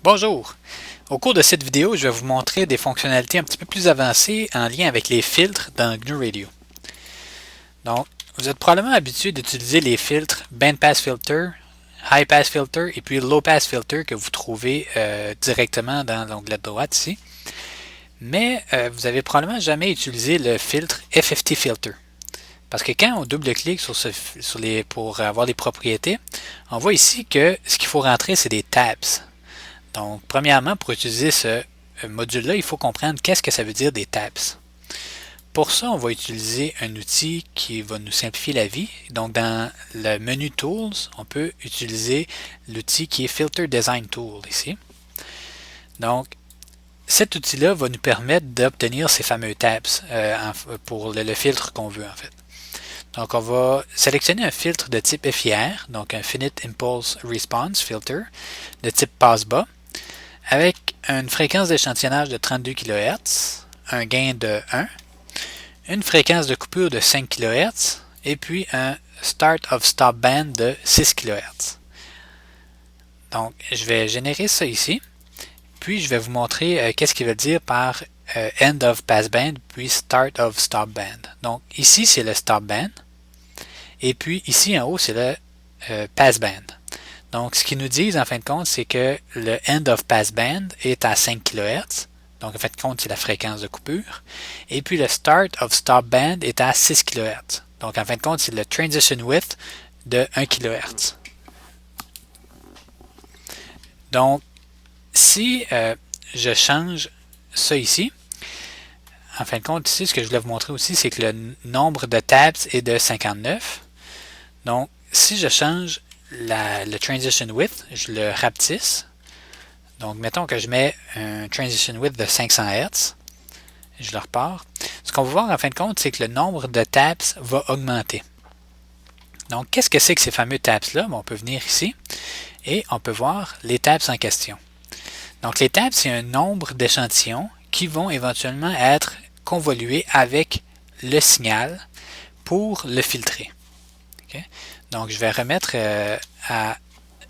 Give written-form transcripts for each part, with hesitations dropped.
Bonjour! Au cours de cette vidéo, je vais vous montrer des fonctionnalités un petit peu plus avancées en lien avec les filtres dans GNU Radio. Donc, vous êtes probablement habitué d'utiliser les filtres Band Pass Filter, High Pass Filter et puis Low Pass Filter que vous trouvez directement dans l'onglet de droite ici. Mais vous n'avez probablement jamais utilisé le filtre FFT Filter. Parce que quand on double-clique pour avoir les propriétés, on voit ici que ce qu'il faut rentrer, c'est des tabs. Donc, premièrement, pour utiliser ce module-là, il faut comprendre qu'est-ce que ça veut dire des tabs. Pour ça, on va utiliser un outil qui va nous simplifier la vie. Donc, dans le menu Tools, on peut utiliser l'outil qui est Filter Design Tool ici. Donc, cet outil-là va nous permettre d'obtenir ces fameux tabs pour le filtre qu'on veut en fait. Donc, on va sélectionner un filtre de type FIR, donc un Finite Impulse Response Filter de type passe-bas, avec une fréquence d'échantillonnage de 32 kHz, un gain de 1, une fréquence de coupure de 5 kHz et puis un Start of Stop Band de 6 kHz. Donc, je vais générer ça ici, puis je vais vous montrer qu'est-ce qu'il veut dire par End of Pass Band puis Start of Stop Band. Donc, ici, c'est le Stop Band, et puis ici en haut, c'est le Pass Band. Donc, ce qu'ils nous disent, en fin de compte, c'est que le End of Pass Band est à 5 kHz. Donc, en fin de compte, c'est la fréquence de coupure. Et puis, le Start of Stop Band est à 6 kHz. Donc, en fin de compte, c'est le Transition Width de 1 kHz. Donc, si je change ça ici, en fin de compte, ici, ce que je voulais vous montrer aussi, c'est que le nombre de tabs est de 59. Donc, si je change le Transition Width, je le rapetisse. Donc, mettons que je mets un Transition Width de 500 Hz. Je le repars. Ce qu'on va voir en fin de compte, c'est que le nombre de tabs va augmenter. Donc, qu'est-ce que c'est que ces fameux tabs-là? On peut venir ici et on peut voir les tabs en question. Donc, les tabs, c'est un nombre d'échantillons qui vont éventuellement être convolués avec le signal pour le filtrer. Okay? Donc, je vais remettre à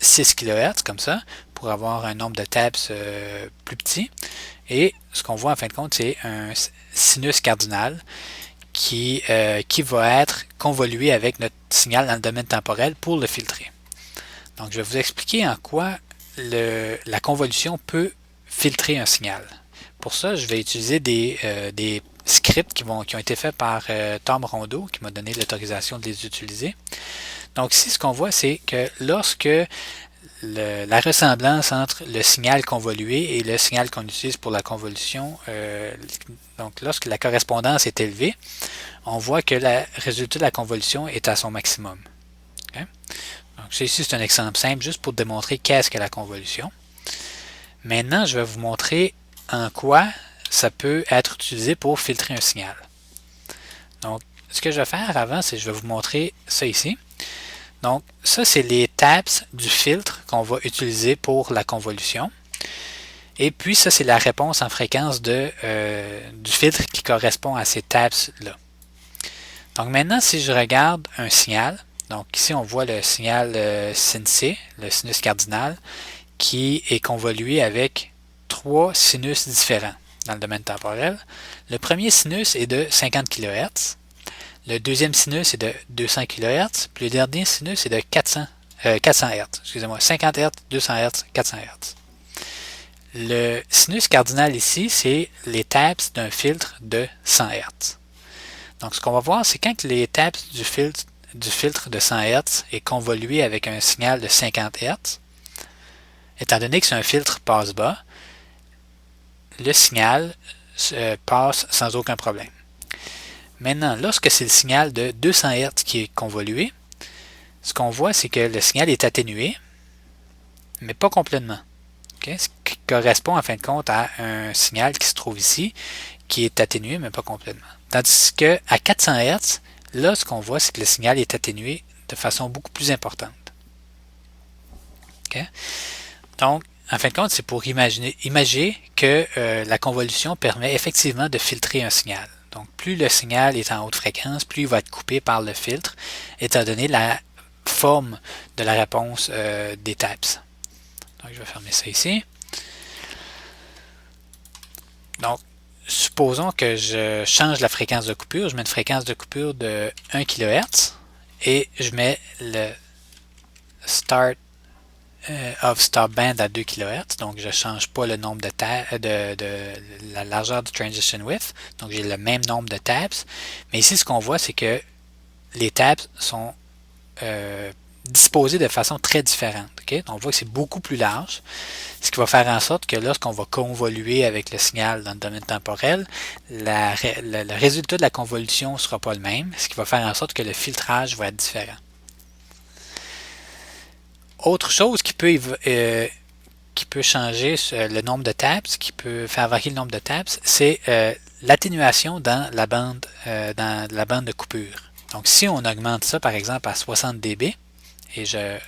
6 kHz comme ça pour avoir un nombre de tabs plus petit. Et ce qu'on voit en fin de compte, c'est un sinus cardinal qui va être convolué avec notre signal dans le domaine temporel pour le filtrer. Donc, je vais vous expliquer en quoi la convolution peut filtrer un signal. Pour ça, je vais utiliser des scripts qui ont été faits par Tom Rondeau, qui m'a donné l'autorisation de les utiliser. Donc ici, ce qu'on voit, c'est que lorsque la ressemblance entre le signal convolué et le signal qu'on utilise pour la convolution, donc lorsque la correspondance est élevée, on voit que le résultat de la convolution est à son maximum. Okay? Donc ici, c'est un exemple simple juste pour démontrer qu'est-ce que la convolution. Maintenant, je vais vous montrer en quoi ça peut être utilisé pour filtrer un signal. Donc, ce que je vais faire avant, c'est que je vais vous montrer ça ici. Donc, ça, c'est les tabs du filtre qu'on va utiliser pour la convolution. Et puis, ça, c'est la réponse en fréquence du filtre qui correspond à ces tabs-là. Donc, maintenant, si je regarde un signal, donc ici, on voit le signal SINC, le sinus cardinal, qui est convolué avec 3 sinus différents dans le domaine temporel. Le premier sinus est de 50 kHz. Le deuxième sinus est de 200 kHz, puis le dernier sinus est de 400 Hz. Excusez-moi, 50 Hz, 200 Hz, 400 Hz. Le sinus cardinal ici, c'est les tabs d'un filtre de 100 Hz. Donc, ce qu'on va voir, c'est quand les tabs du filtre de 100 Hz est convolué avec un signal de 50 Hz, étant donné que c'est un filtre passe-bas, le signal passe sans aucun problème. Maintenant, lorsque c'est le signal de 200 Hz qui est convolué, ce qu'on voit, c'est que le signal est atténué, mais pas complètement. Okay? Ce qui correspond en fin de compte à un signal qui se trouve ici, qui est atténué, mais pas complètement. Tandis qu'à 400 Hz, là, ce qu'on voit, c'est que le signal est atténué de façon beaucoup plus importante. Okay? Donc, en fin de compte, c'est pour imaginer que la convolution permet effectivement de filtrer un signal. Donc, plus le signal est en haute fréquence, plus il va être coupé par le filtre, étant donné la forme de la réponse des tabs. Donc, je vais fermer ça ici. supposons que je change la fréquence de coupure. Je mets une fréquence de coupure de 1 kHz et je mets le start of stop band à 2 kHz. Donc, je ne change pas le nombre de la largeur du transition width. Donc, j'ai le même nombre de taps. Mais ici, ce qu'on voit, c'est que les taps sont disposés de façon très différente. Okay? Donc, on voit que c'est beaucoup plus large, ce qui va faire en sorte que lorsqu'on va convoluer avec le signal dans le domaine temporel, le résultat de la convolution ne sera pas le même, ce qui va faire en sorte que le filtrage va être différent. Autre chose qui peut changer le nombre de taps, qui peut faire varier le nombre de taps, c'est l'atténuation dans la bande de coupure. Donc, si on augmente ça, par exemple, à 60 dB, et je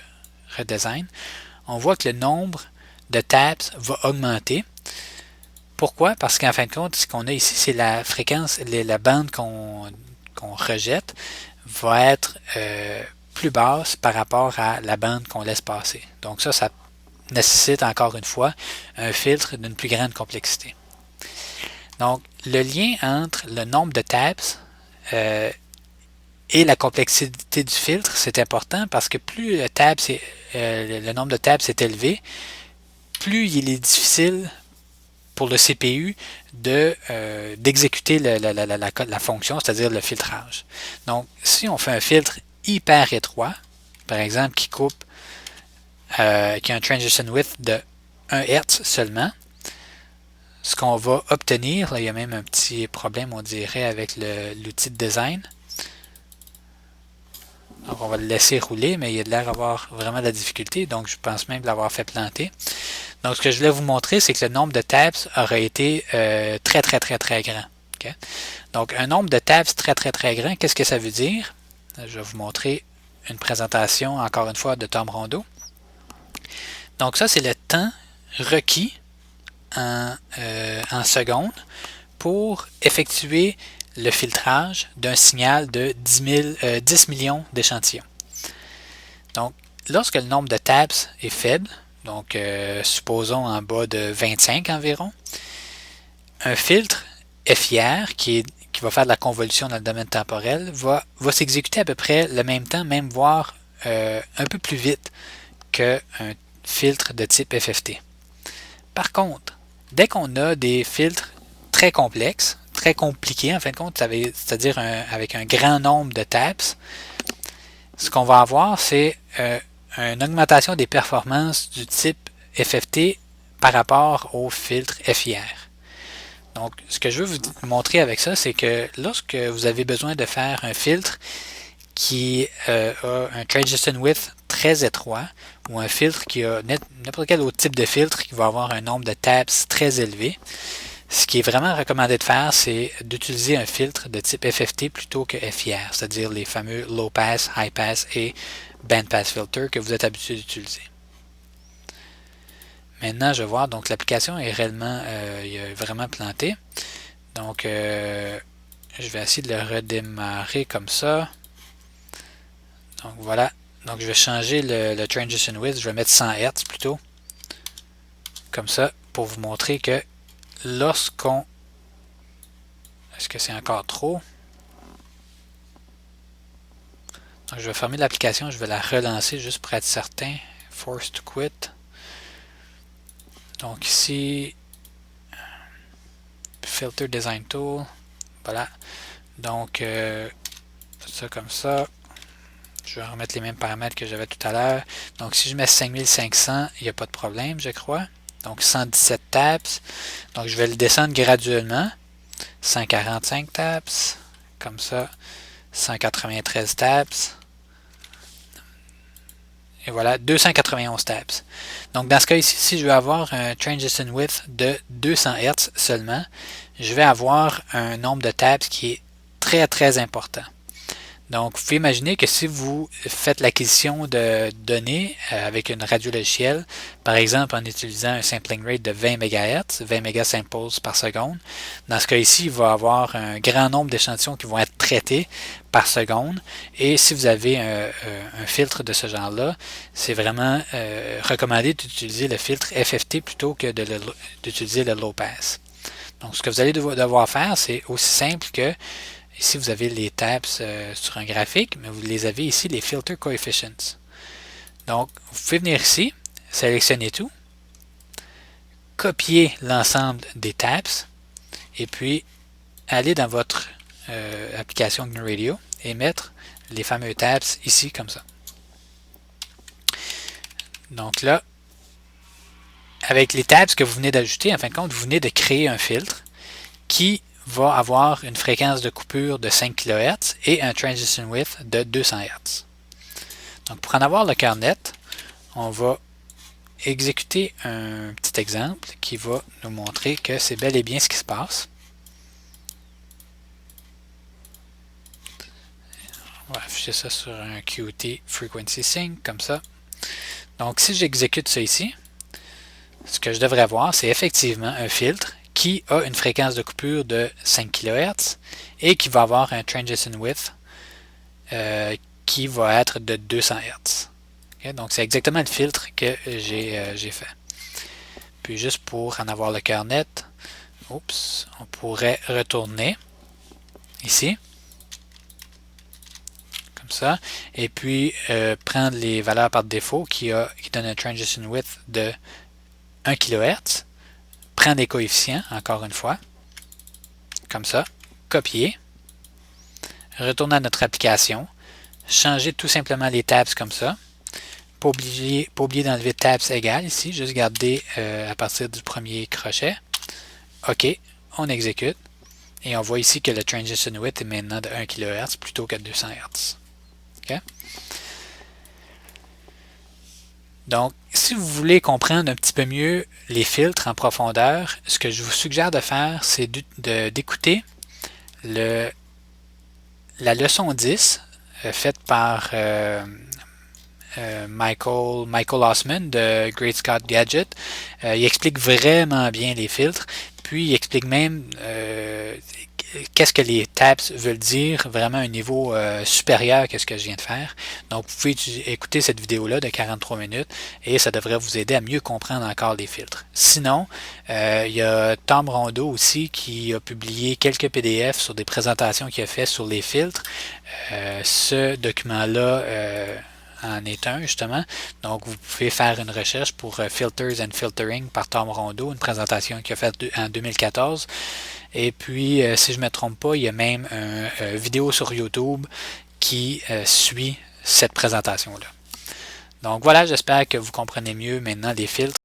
redesign, on voit que le nombre de taps va augmenter. Pourquoi? Parce qu'en fin de compte, ce qu'on a ici, c'est la fréquence, la bande qu'on rejette va être plus basse par rapport à la bande qu'on laisse passer. Donc ça nécessite encore une fois un filtre d'une plus grande complexité. Donc, le lien entre le nombre de taps et la complexité du filtre, c'est important parce que plus le nombre de taps est élevé, plus il est difficile pour le CPU d'exécuter la fonction, c'est-à-dire le filtrage. Donc, si on fait un filtre hyper étroit, par exemple qui a un transition width de 1 Hz seulement, ce qu'on va obtenir, là il y a même un petit problème on dirait avec l'outil de design. Donc on va le laisser rouler, mais il a l'air d'avoir vraiment de la difficulté, donc je pense même l'avoir fait planter. Donc ce que je voulais vous montrer, c'est que le nombre de taps aurait été très grand. Okay? Donc un nombre de taps très grand, qu'est-ce que ça veut dire? Je vais vous montrer une présentation, encore une fois, de Tom Rondeau. Donc ça, c'est le temps requis en secondes pour effectuer le filtrage d'un signal de 10 millions d'échantillons. Donc, lorsque le nombre de taps est faible, donc supposons en bas de 25 environ, un filtre FIR qui va faire de la convolution dans le domaine temporel va s'exécuter à peu près le même temps, même voire un peu plus vite qu'un filtre de type FFT. Par contre, dès qu'on a des filtres très complexes, très compliqués en fin de compte, c'est-à-dire avec un grand nombre de taps, ce qu'on va avoir, c'est une augmentation des performances du type FFT par rapport au filtre FIR. Donc, ce que je veux vous montrer avec ça, c'est que lorsque vous avez besoin de faire un filtre qui a un transition width très étroit, ou un filtre qui a n'importe quel autre type de filtre qui va avoir un nombre de taps très élevé, ce qui est vraiment recommandé de faire, c'est d'utiliser un filtre de type FFT plutôt que FIR, c'est-à-dire les fameux low pass, high pass et band pass filter que vous êtes habitué d'utiliser. Maintenant, je vois, donc l'application est réellement il a vraiment planté. Donc, je vais essayer de le redémarrer comme ça. Donc, voilà. Donc, je vais changer le transition width. Je vais mettre 100 Hz plutôt. Comme ça, pour vous montrer que lorsqu'on... Est-ce que c'est encore trop? Donc, je vais fermer l'application. Je vais la relancer juste pour être certain. Force to quit. Donc ici, Filter Design Tool, voilà. Donc, ça comme ça. Je vais remettre les mêmes paramètres que j'avais tout à l'heure. Donc, si je mets 5500, il n'y a pas de problème, je crois. Donc, 117 taps. Donc, je vais le descendre graduellement. 145 taps, comme ça. 193 taps. Et voilà, 291 taps. Donc, dans ce cas ici, si je veux avoir un transition width de 200 Hz seulement, je vais avoir un nombre de taps qui est très important. Donc, vous pouvez imaginer que si vous faites l'acquisition de données avec une radio logicielle, par exemple en utilisant un sampling rate de 20 MHz, 20 mégasamples par seconde, dans ce cas ici, il va y avoir un grand nombre d'échantillons qui vont être traités par seconde. Et si vous avez un filtre de ce genre-là, c'est vraiment recommandé d'utiliser le filtre FFT plutôt que d'utiliser le low pass. Donc, ce que vous allez devoir faire, c'est aussi simple que ici, vous avez les tabs sur un graphique, mais vous les avez ici, les filter coefficients. Donc, vous pouvez venir ici, sélectionner tout, copier l'ensemble des tabs, et puis aller dans votre application GNU Radio et mettre les fameux tabs ici, comme ça. Donc là, avec les tabs que vous venez d'ajouter, en fin de compte, vous venez de créer un filtre qui va avoir une fréquence de coupure de 5 kHz et un transition width de 200 Hz. Donc pour en avoir le cœur net, on va exécuter un petit exemple qui va nous montrer que c'est bel et bien ce qui se passe. On va afficher ça sur un Qt Frequency Sync, comme ça. Donc si j'exécute ça ici, ce que je devrais voir, c'est effectivement un filtre qui a une fréquence de coupure de 5 kHz et qui va avoir un transition width qui va être de 200 Hz. Okay? Donc c'est exactement le filtre que j'ai fait. Puis juste pour en avoir le cœur net, on pourrait retourner ici, comme ça, et puis prendre les valeurs par défaut qui donnent un transition width de 1 kHz, prendre les coefficients, encore une fois, comme ça, copier, retourner à notre application, changer tout simplement les tabs comme ça, pas oublier d'enlever tabs égales ici, juste garder à partir du premier crochet, OK, on exécute, et on voit ici que le transition width est maintenant de 1 kHz plutôt que de 200 Hz. Okay? Donc, si vous voulez comprendre un petit peu mieux les filtres en profondeur, ce que je vous suggère de faire, c'est d'écouter la leçon 10 faite par Michael Osman de Great Scott Gadget. Il explique vraiment bien les filtres, puis il explique même qu'est-ce que les tabs veulent dire, vraiment un niveau supérieur que ce que je viens de faire. Donc, vous pouvez écouter cette vidéo-là de 43 minutes et ça devrait vous aider à mieux comprendre encore les filtres. Sinon, il y a Tom Rondeau aussi qui a publié quelques PDF sur des présentations qu'il a fait sur les filtres. Ce document-là en est un, justement. Donc, vous pouvez faire une recherche pour Filters and Filtering par Tom Rondeau, une présentation qu'il a faite en 2014. Et puis, si je ne me trompe pas, il y a même une vidéo sur YouTube qui suit cette présentation-là. Donc voilà, j'espère que vous comprenez mieux maintenant les filtres.